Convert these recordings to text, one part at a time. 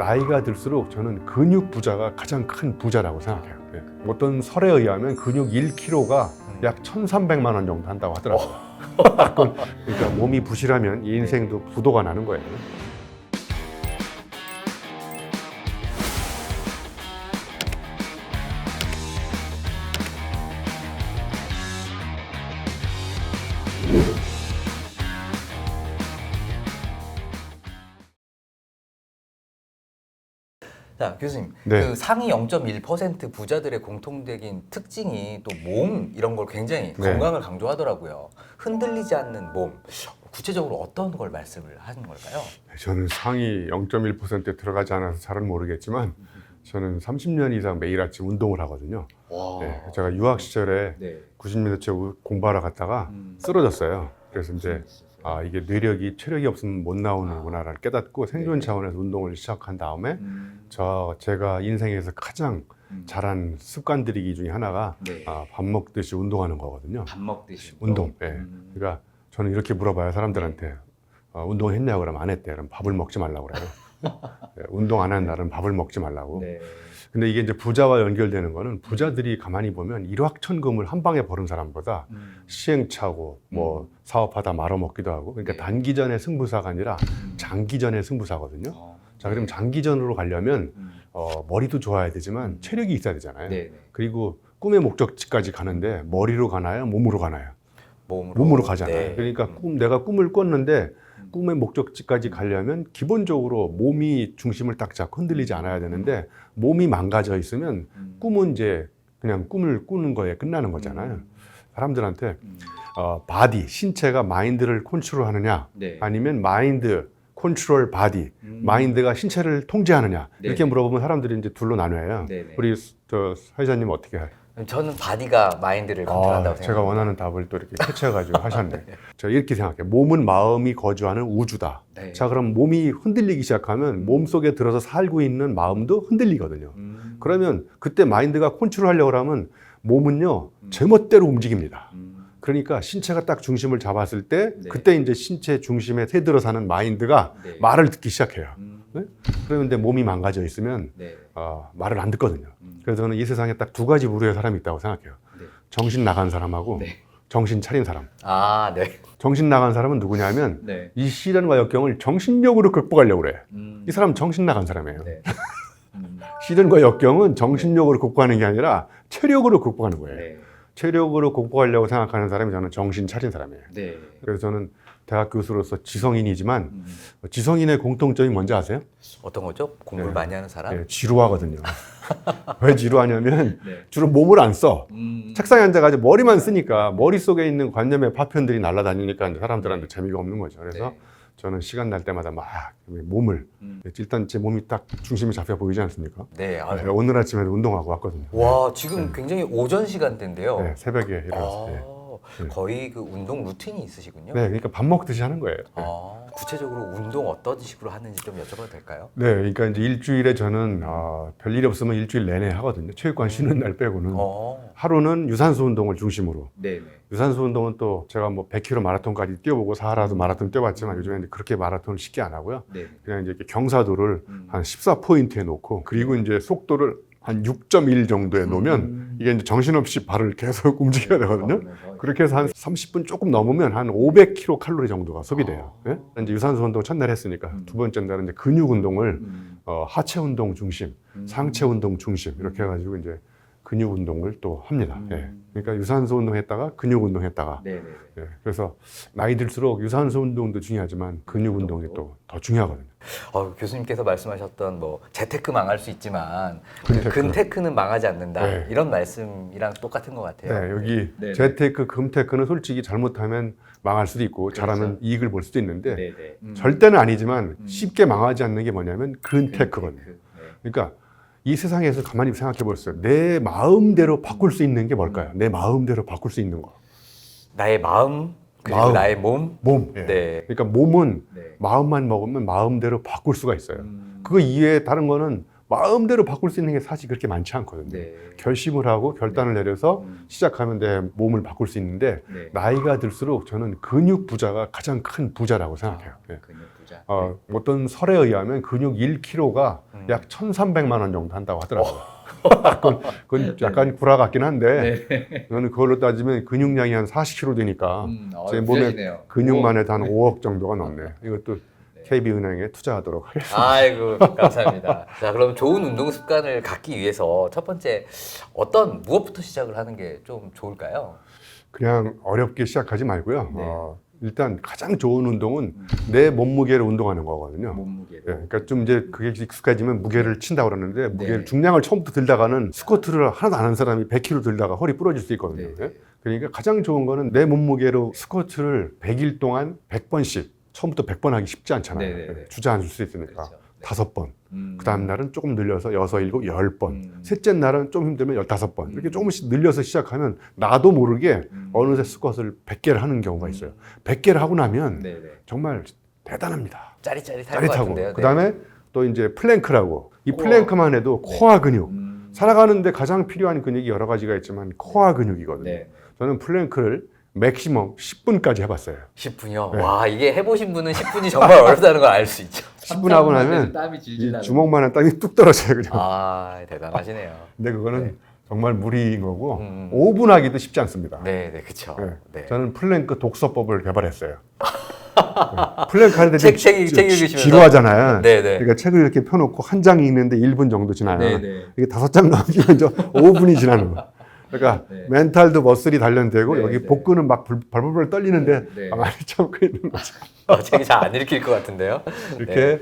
나이가 들수록 저는 근육 부자가 가장 큰 부자라고 생각해요. 예. 어떤 설에 의하면 근육 1kg가 약 1,300만 원 정도 한다고 하더라고요. 그러니까 몸이 부실하면 이 인생도 부도가 나는 거예요. 자, 교수님, 네. 그 상위 0.1% 부자들의 공통적인 특징이 또 몸 이런 걸 굉장히 네. 건강을 강조하더라고요. 흔들리지 않는 몸. 구체적으로 어떤 걸 말씀을 하는 걸까요? 저는 상위 0.1%에 들어가지 않아서 잘은 모르겠지만 저는 30년 이상 매일 아침 운동을 하거든요. 와. 네. 제가 유학 시절에 네. 90m 공부하러 갔다가 쓰러졌어요. 그래서 이제 이게 뇌력이 체력이 없으면 못 나오는구나를 깨닫고 생존 차원에서 운동을 시작한 다음에 제가 인생에서 가장 잘한 습관들이기 중에 하나가 네. 밥 먹듯이 운동하는 거거든요. 밥 먹듯이 운동. 예. 그러니까 저는 이렇게 물어봐요 사람들한테. 운동했냐고 그러면 안 했대. 그럼 밥을 먹지 말라고 그래요. 예, 운동 안 한 날은 밥을 먹지 말라고. 네. 근데 이게 이제 부자와 연결되는 거는 부자들이 가만히 보면 일확천금을 한 방에 버는 사람보다 시행착오, 뭐 사업하다 말아먹기도 하고, 그러니까 네. 단기전의 승부사가 아니라 장기전의 승부사거든요. 자, 그럼 장기전으로 가려면 머리도 좋아야 되지만 체력이 있어야 되잖아요. 네. 그리고 꿈의 목적지까지 가는데 머리로 가나요? 몸으로 가나요? 몸으로, 몸으로 가잖아요. 네. 그러니까 내가 꿈을 꿨는데 꿈의 목적지까지 가려면 기본적으로 몸이 중심을 딱 잡고 흔들리지 않아야 되는데 몸이 망가져 있으면 꿈은 이제 그냥 꿈을 꾸는 거에 끝나는 거잖아요. 사람들한테 바디, 신체가 마인드를 컨트롤하느냐 네. 아니면 마인드 컨트롤 바디, 마인드가 신체를 통제하느냐 이렇게 네. 물어보면 사람들이 이제 둘로 나눠요. 네네. 우리 사회자님 어떻게 해요? 저는 바디가 마인드를 컨트롤한다고 생각합니다. 제가 원하는 답을 또 이렇게 캐치해가지고 하셨네. 제가 이렇게 생각해요. 몸은 마음이 거주하는 우주다. 네. 자, 그럼 몸이 흔들리기 시작하면 몸 속에 들어서 살고 있는 마음도 흔들리거든요. 그러면 그때 마인드가 컨트롤하려고 하면 몸은요, 제멋대로 움직입니다. 그러니까 신체가 딱 중심을 잡았을 때 네. 그때 이제 신체 중심에 새들어 사는 마인드가 네. 말을 듣기 시작해요. 네? 그런데 몸이 망가져 있으면 네. 말을 안 듣거든요. 그래서 저는 이 세상에 딱 두 가지 부류의 사람이 있다고 생각해요. 네. 정신 나간 사람하고 네. 정신 차린 사람. 아, 네. 정신 나간 사람은 누구냐면 네. 이 시련과 역경을 정신력으로 극복하려고 그래. 이 사람은 정신 나간 사람이에요. 네. 시련과 역경은 정신력으로 극복하는 게 아니라 체력으로 극복하는 거예요. 네. 체력으로 극복하려고 생각하는 사람이 저는 정신 차린 사람이에요. 네. 그래서 저는 대학 교수로서 지성인이지만 지성인의 공통점이 뭔지 아세요? 어떤 거죠? 공부를 네. 많이 하는 사람? 네, 지루하거든요. 왜 지루하냐면 네. 주로 몸을 안 써. 음. 책상에 앉아가지고 머리만 쓰니까 머릿속에 있는 관념의 파편들이 날아다니니까 이제 사람들한테 재미가 없는 거죠. 그래서 네. 저는 시간 날 때마다 막 몸을 일단 제 몸이 딱 중심이 잡혀 보이지 않습니까? 네. 아유. 네, 오늘 아침에도 운동하고 왔거든요. 와, 지금 굉장히 오전 시간대인데요. 네, 새벽에 일어났어요. 네. 네. 거의 그 운동 루틴이 있으시군요. 네, 그러니까 밥 먹듯이 하는 거예요. 네. 구체적으로 운동 어떤 식으로 하는지 좀 여쭤봐도 될까요? 네, 그러니까 이제 일주일에 저는 별일 없으면 일주일 내내 하거든요. 체육관 쉬는 날 빼고는. 하루는 유산소 운동을 중심으로. 네네. 유산소 운동은 또 제가 뭐 100km 마라톤까지 뛰어보고 사하라도 마라톤 뛰어봤지만 요즘에는 그렇게 마라톤을 쉽게 안 하고요. 네. 그냥 이제 이렇게 경사도를 한 14포인트에 놓고 그리고 이제 속도를 한 6.1 정도에 놓으면 이게 이제 정신없이 발을 계속 움직여야 되거든요. 그렇게 해서 한 30분 조금 넘으면 한 500kcal 칼로리 정도가 소비돼요. 네? 이제 유산소 운동 첫날 했으니까 두 번째 날은 이제 근육 운동을 하체 운동 중심, 상체 운동 중심 이렇게 해가지고 이제 근육 운동을 또 합니다. 예. 그러니까 유산소 운동했다가 근육 운동했다가. 네네. 예. 그래서 나이 들수록 유산소 운동도 중요하지만 근육 운동이 또 더 중요하거든요. 교수님께서 말씀하셨던 뭐 재테크 망할 수 있지만 근테크. 근테크는 망하지 않는다. 네. 이런 말씀이랑 똑같은 것 같아요. 네, 여기 네. 재테크, 금테크는 솔직히 잘못하면 망할 수도 있고 잘하면 이익을 볼 수도 있는데 네네. 절대는 아니지만 쉽게 망하지 않는 게 뭐냐면 근테크거든요. 네. 그러니까 이 세상에서 가만히 생각해 보세요. 내 마음대로 바꿀 수 있는 게 뭘까요? 내 마음대로 바꿀 수 있는 거. 나의 마음 그리고 마음. 나의 몸. 몸. 예. 네. 그러니까 몸은 네. 마음만 먹으면 마음대로 바꿀 수가 있어요. 그거 이외에 다른 거는 마음대로 바꿀 수 있는 게 사실 그렇게 많지 않거든요. 네. 결심을 하고 결단을 내려서 시작하면 내 몸을 바꿀 수 있는데 네. 나이가 들수록 저는 근육 부자가 가장 큰 부자라고 생각해요. 예. 근육 부자. 어떤 설에 의하면 근육 1kg가 약 1,300만 원 정도 한다고 하더라고요. 그건 약간 구라 같긴 한데 저는 그걸로 따지면 근육량이 한 40kg 되니까 제 몸에 부자시네요. 근육만 해도 한 5억 정도가 넘네요. 이것도 KB은행에 투자하도록 하겠습니다. 아이고 감사합니다. 자 그럼 좋은 운동 습관을 갖기 위해서 첫 번째 무엇부터 시작을 하는 게 좀 좋을까요? 그냥 어렵게 시작하지 말고요. 네. 일단 가장 좋은 운동은 내 몸무게를 운동하는 거거든요. 몸무게로. 예, 그러니까 좀 이제 그게 익숙해지면 무게를 친다고 그러는데 무게를 네. 중량을 처음부터 들다가는 스쿼트를 하나도 안 하는 사람이 100kg 들다가 허리 부러질 수 있거든요. 네. 예? 그러니까 가장 좋은 거는 내 몸무게로 스쿼트를 100일 동안 100번씩 처음부터 100번 하기 쉽지 않잖아요. 네, 네, 네. 주저앉을 수 있으니까 그렇죠. 네. 5번. 그 다음 날은 조금 늘려서 6, 7, 10번. 셋째 날은 좀 힘들면 15번. 이렇게 조금씩 늘려서 시작하면 나도 모르게 어느새 스쿼트를 100개를 하는 경우가 있어요. 100개를 하고 나면 네네. 정말 대단합니다. 짜릿할 것 짜릿하고. 같은데요. 그 다음에 또 이제 플랭크라고. 이 코어. 플랭크만 해도 코어 근육. 음. 살아가는데 가장 필요한 근육이 여러 가지가 있지만 코어 근육이거든요. 네. 저는 플랭크를 맥시멈 10분까지 해봤어요. 10분이요? 네. 와 이게 해보신 분은 10분이 정말 어렵다는 걸 알 수 있죠. 10분 하고 나면 땀이 질질 이 나는. 주먹만한 땀이 뚝 떨어져요. 그냥. 아 대단하시네요. 근데 그거는 네. 정말 무리인 거고 음. 5분 하기도 쉽지 않습니다. 네, 그렇죠. 네. 네. 저는 플랭크 독서법을 개발했어요. 네. 플랭크 할 때 책 읽으시면서? 지루하잖아요. 네, 네. 그러니까 책을 이렇게 펴놓고 한 장이 있는데 1분 정도 지나요. 네네. 이게 5장 넘기면 이제 5분이 지나는 거예요. 그러니까 네. 멘탈도 머슬이 단련되고 네, 여기 네. 복근은 막 벌벌 떨리는데 네. 가만히 참고 있는 거죠. 책이 잘 안 읽힐 것 같은데요. 이렇게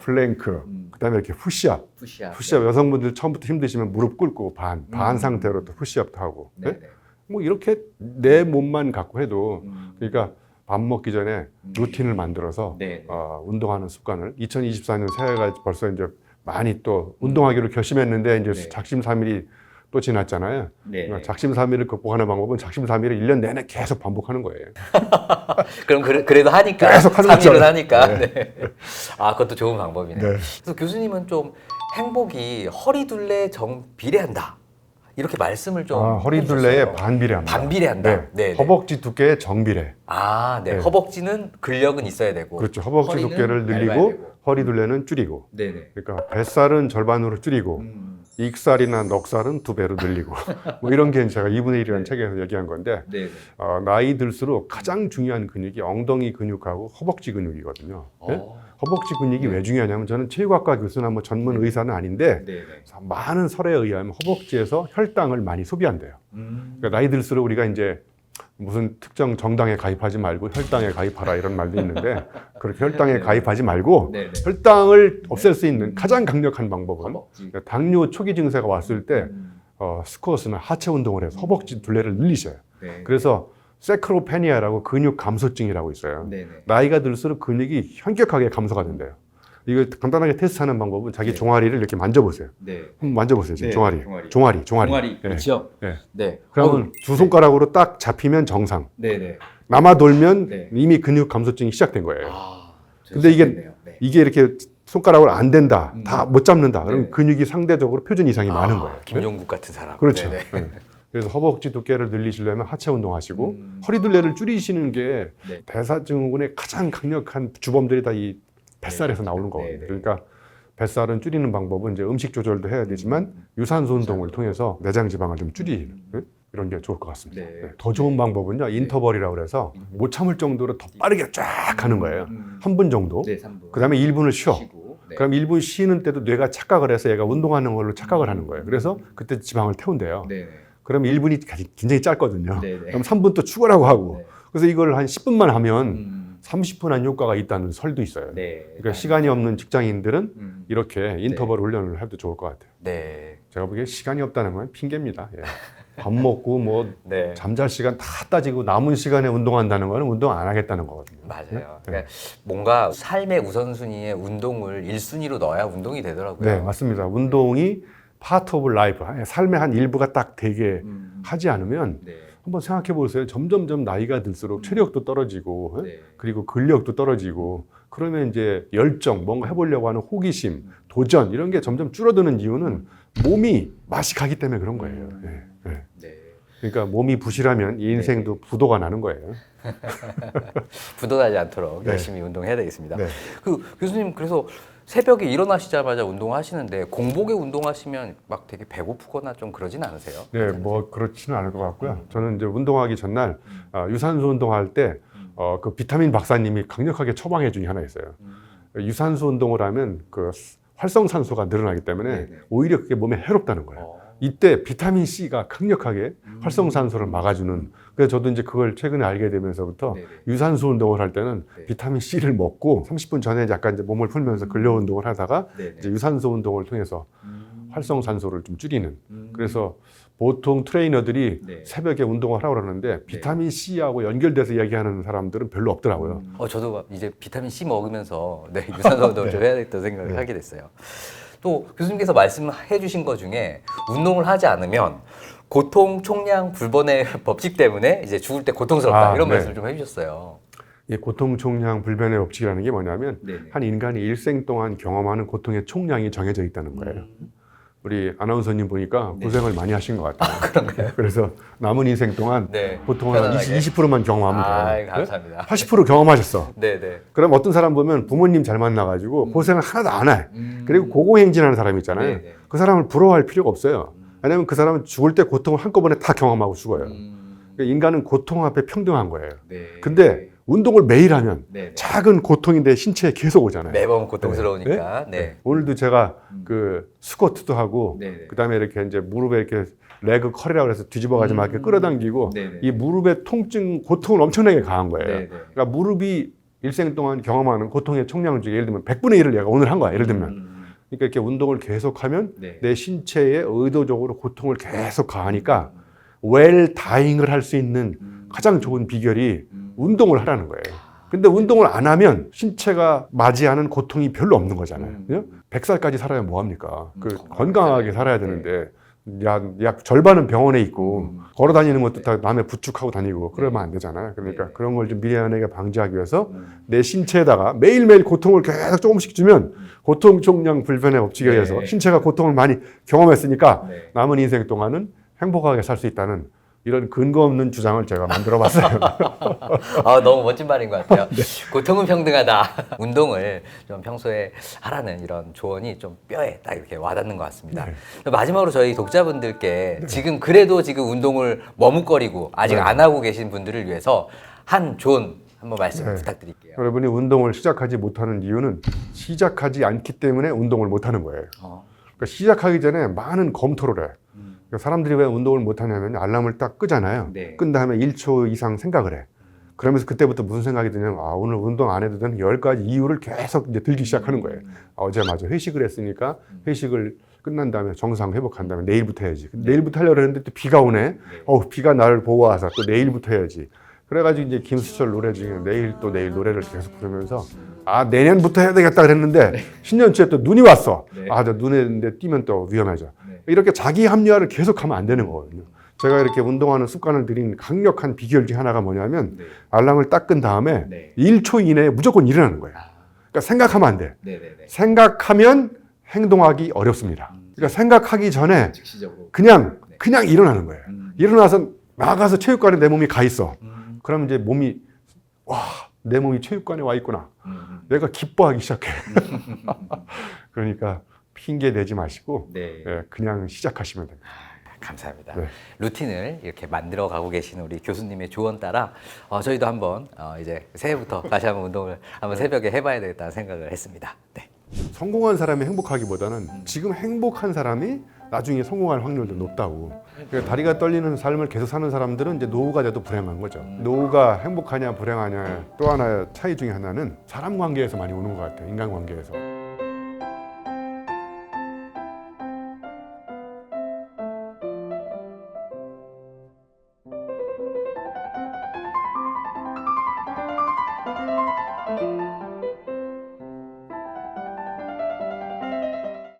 플랭크, 음. 그다음에 이렇게 푸시업. 푸시업. 푸시업 여성분들 처음부터 힘드시면 무릎 꿇고 반 상태로 또 푸시업도 하고. 네네. 네? 뭐 이렇게 내 몸만 갖고 해도 음. 그러니까 밥 먹기 전에 루틴을 만들어서 네. 운동하는 습관을 2024년 새해가 벌써 이제 많이 또 운동하기로 결심했는데 이제 네. 작심삼일이 또 지났잖아요. 네. 그러니까 작심삼일을 극복하는 방법은 작심삼일을 1년 내내 계속 반복하는 거예요. 그럼 그래도 하니까 계속 하는 3일은 거잖아요. 하니까. 네. 네. 아 그것도 좋은 방법이네요. 네. 그래서 교수님은 좀 행복이 허리둘레 정비례한다 이렇게 말씀을 좀 허리둘레에 해주셨어요. 반비례합니다. 반비례한다. 네. 네, 네. 허벅지 두께의 정비례. 아, 네. 네. 허벅지는 근력은 있어야 되고. 그렇죠. 허벅지 허리는 두께를 얇아야 늘리고 되고. 허리둘레는 줄이고. 네네. 그러니까 뱃살은 절반으로 줄이고 익살이나 넉살은 2배로 늘리고 뭐 이런 게 제가 2분의 1이라는 책에서 얘기한 건데 네네. 나이 들수록 가장 중요한 근육이 엉덩이 근육하고 허벅지 근육이거든요. 네? 허벅지 근육이 왜 중요하냐면 저는 체육학과 교수나 뭐 전문 의사는 아닌데 네네. 많은 설에 의하면 허벅지에서 혈당을 많이 소비한대요. 그러니까 나이 들수록 우리가 이제 무슨 특정 정당에 가입하지 말고 혈당에 가입하라 이런 말도 있는데 그렇게 혈당에 가입하지 말고 네네. 혈당을 없앨 수 있는 가장 강력한 방법은 허벅지. 당뇨 초기 증세가 왔을 때 스쿼트나 하체 운동을 해서 허벅지 둘레를 늘리셔요. 네. 그래서 세크로페니아라고 근육 감소증이라고 있어요. 네네. 나이가 들수록 근육이 현격하게 감소가 된대요. 이거 간단하게 테스트하는 방법은 자기 네. 종아리를 이렇게 만져보세요. 네. 한번 만져보세요. 지금 네, 종아리. 종아리. 종아리. 네. 그렇죠. 네. 네. 그러면 두 손가락으로 딱 잡히면 정상. 네네. 남아 돌면 네. 이미 근육 감소증이 시작된 거예요. 아. 근데 이게 좋겠네요. 네. 이게 이렇게 손가락으로 안 된다. 다 못 잡는다. 그럼 네. 근육이 상대적으로 표준 이상이 많은 거예요. 네? 김종국 같은 사람. 그렇죠. 네네. 네. 그래서 허벅지 두께를 늘리시려면 하체 운동하시고 허리둘레를 줄이시는 게 네. 대사증후군의 가장 강력한 주범들이 다 이 뱃살에서 나오는 거거든요. 네, 네. 그러니까 뱃살은 줄이는 방법은 이제 음식 조절도 해야 되지만 유산소 운동을 통해서 내장 지방을 좀 줄이는 이런 게 좋을 것 같습니다. 네. 네. 더 좋은 방법은요 인터벌이라고 그래서 못 참을 정도로 더 빠르게 쫙 하는 거예요. 3분 정도. 네, 3분. 그다음에 1분을 쉬어. 쉬고. 네. 그럼 1분 쉬는 때도 뇌가 착각을 해서 얘가 운동하는 걸로 착각을 하는 거예요. 그래서 그때 지방을 태운대요. 네네. 그럼 1분이 굉장히 짧거든요. 네네. 그럼 3분 또 추가라고 하고. 네. 그래서 이걸 한 10분만 하면 30분 한 효과가 있다는 설도 있어요. 네. 그러니까 시간이 없는 직장인들은 음. 이렇게 인터벌 훈련을 해도 좋을 것 같아요. 네. 제가 보기에 시간이 없다는 건 핑계입니다. 예. 밥 먹고 뭐 네. 잠잘 시간 다 따지고 남은 시간에 운동한다는 거는 운동 안 하겠다는 거거든요. 맞아요. 네. 그러니까 뭔가 삶의 우선순위에 운동을 1순위로 넣어야 운동이 되더라고요. 네, 맞습니다. 운동이 파트 오브 라이프, 삶의 한 일부가 딱 되게 하지 않으면 네. 한번 생각해 보세요. 점점점 나이가 들수록 체력도 떨어지고 네. 그리고 근력도 떨어지고 그러면 이제 열정, 뭔가 해보려고 하는 호기심, 도전 이런 게 점점 줄어드는 이유는 몸이 맛이 가기 때문에 그런 거예요. 예, 예. 네. 그러니까 몸이 부실하면 이 인생도 부도가 나는 거예요. 부도나지 않도록 네. 열심히 운동해야 되겠습니다. 네. 그 교수님 그래서 새벽에 일어나시자마자 운동하시는데 공복에 운동하시면 막 되게 배고프거나 좀 그러진 않으세요? 네, 뭐 그렇지는 않을 것 같고요. 저는 이제 운동하기 전날 유산소 운동할 때 그 비타민 박사님이 강력하게 처방해 준 게 하나 있어요. 유산소 운동을 하면 그 활성산소가 늘어나기 때문에 네네. 오히려 그게 몸에 해롭다는 거예요. 이때 비타민 C가 강력하게 활성산소를 막아주는. 그래서 저도 이제 그걸 최근에 알게 되면서부터 네네. 유산소 운동을 할 때는 네. 비타민 C를 먹고 30분 전에 약간 이제 몸을 풀면서 근력 운동을 하다가 네네. 이제 유산소 운동을 통해서 활성산소를 좀 줄이는. 그래서 보통 트레이너들이 네. 새벽에 운동을 하라고 그러는데 비타민 C하고 연결돼서 얘기하는 사람들은 별로 없더라고요. 저도 이제 비타민 C 먹으면서 네, 유산소 운동을 좀 해야겠다는 생각을 하게 됐어요. 또 교수님께서 말씀해 주신 것 중에 운동을 하지 않으면 고통 총량 불변의 법칙 때문에 이제 죽을 때 고통스럽다 이런 네. 말씀을 좀 해주셨어요. 이 고통 총량 불변의 법칙이라는 게 뭐냐면 네네. 한 인간이 일생 동안 경험하는 고통의 총량이 정해져 있다는 거예요. 우리 아나운서님 보니까 네. 고생을 많이 하신 것 같아요. 그런가요? 그래서 남은 인생 동안 네. 고통을 한 편안하게. 20%만 경험하면 돼요. 아이, 감사합니다. 80% 경험하셨어. 네네. 그럼 어떤 사람 보면 부모님 잘 만나가지고 고생을 하나도 안 해. 그리고 고공행진하는 사람 있잖아요. 네네. 그 사람을 부러워할 필요가 없어요. 왜냐하면 그 사람은 죽을 때 고통을 한꺼번에 다 경험하고 죽어요. 그러니까 인간은 고통 앞에 평등한 거예요. 네. 근데 운동을 매일 하면 네네. 작은 고통이 내 신체에 계속 오잖아요. 매번 고통스러우니까. 네. 오늘도 제가 그 스쿼트도 하고 네네. 그다음에 이렇게 이제 무릎에 이렇게 레그 컬이라고 해서 뒤집어가지고 막 이렇게 끌어당기고 네네. 이 무릎의 통증, 고통을 엄청나게 가한 거예요. 네네. 그러니까 무릎이 일생 동안 경험하는 고통의 총량 중에 예를 들면 100분의 1을 내가 오늘 한 거야. 예를 들면. 그러니까 이렇게 운동을 계속하면 네. 내 신체에 의도적으로 고통을 계속 가하니까 웰 다잉을 할 수 있는 가장 좋은 비결이 운동을 하라는 거예요. 근데 운동을 안 하면 신체가 맞이하는 고통이 별로 없는 거잖아요. 그죠? 100살까지 살아야 뭐합니까? 그 건강하게 살아야 되는데 약 절반은 병원에 있고 걸어 다니는 것도 다 남의 부축하고 다니고 그러면 안 되잖아요. 그러니까 네. 그런 걸 좀 미래연하게 방지하기 위해서 내 신체에다가 매일매일 고통을 계속 조금씩 주면 고통 총량 불변의 법칙에 네. 의해서 신체가 고통을 많이 경험했으니까 네. 남은 인생 동안은 행복하게 살 수 있다는 이런 근거 없는 주장을 제가 만들어 봤어요. 너무 멋진 말인 것 같아요. 고통은 평등하다. 운동을 좀 평소에 하라는 이런 조언이 좀 뼈에 딱 이렇게 와닿는 것 같습니다. 마지막으로 저희 독자분들께 지금 그래도 지금 운동을 머뭇거리고 아직 안 하고 계신 분들을 위해서 한 조언 한번 말씀 부탁드릴게요. 여러분이 운동을 시작하지 못하는 이유는 시작하지 않기 때문에 운동을 못하는 거예요. 그러니까 시작하기 전에 많은 검토를 해. 그러니까 사람들이 왜 운동을 못하냐면 알람을 딱 끄잖아요. 네. 끈 다음에 1초 이상 생각을 해. 그러면서 그때부터 무슨 생각이 드냐면 오늘 운동 안 해도 되는 10가지 이유를 계속 이제 들기 시작하는 거예요. 어제 맞아 회식을 했으니까 회식을 끝난 다음에 정상 회복한 다음에 내일부터 해야지. 내일부터 하려고 했는데 또 비가 오네. 비가 나를 보고 와서 또 내일부터 해야지. 그래가지고 이제 김수철 노래 중에 내일 또 내일 노래를 계속 부르면서 내년부터 해야 되겠다 그랬는데 신년초에 또 눈이 왔어. 저 눈에 띄면 또 위험하죠. 이렇게 자기 합리화를 계속하면 안 되는 거거든요. 제가 이렇게 운동하는 습관을 들인 강력한 비결 중에 하나가 뭐냐면 알람을 딱 끈 다음에 1초 이내에 무조건 일어나는 거예요. 그러니까 생각하면 안 돼. 생각하면 행동하기 어렵습니다. 그러니까 생각하기 전에 즉시적으로. 그냥 일어나는 거예요. 일어나서 나가서 체육관에 내 몸이 가 있어. 그럼 이제 몸이 내 몸이 체육관에 와 있구나. 내가 기뻐하기 시작해. 그러니까 핑계 대지 마시고 그냥 시작하시면 됩니다. 감사합니다. 네. 루틴을 이렇게 만들어 가고 계시는 우리 교수님의 조언 따라 저희도 한번 이제 새해부터 다시 한번 운동을 한번 새벽에 해봐야 되겠다는 생각을 했습니다. 네. 성공한 사람이 행복하기보다는 지금 행복한 사람이 나중에 성공할 확률도 높다고. 그러니까 다리가 떨리는 삶을 계속 사는 사람들은 이제 노후가 돼도 불행한 거죠. 노후가 행복하냐 불행하냐 또 하나의 차이 중에 하나는 사람 관계에서 많이 오는 것 같아요. 인간 관계에서.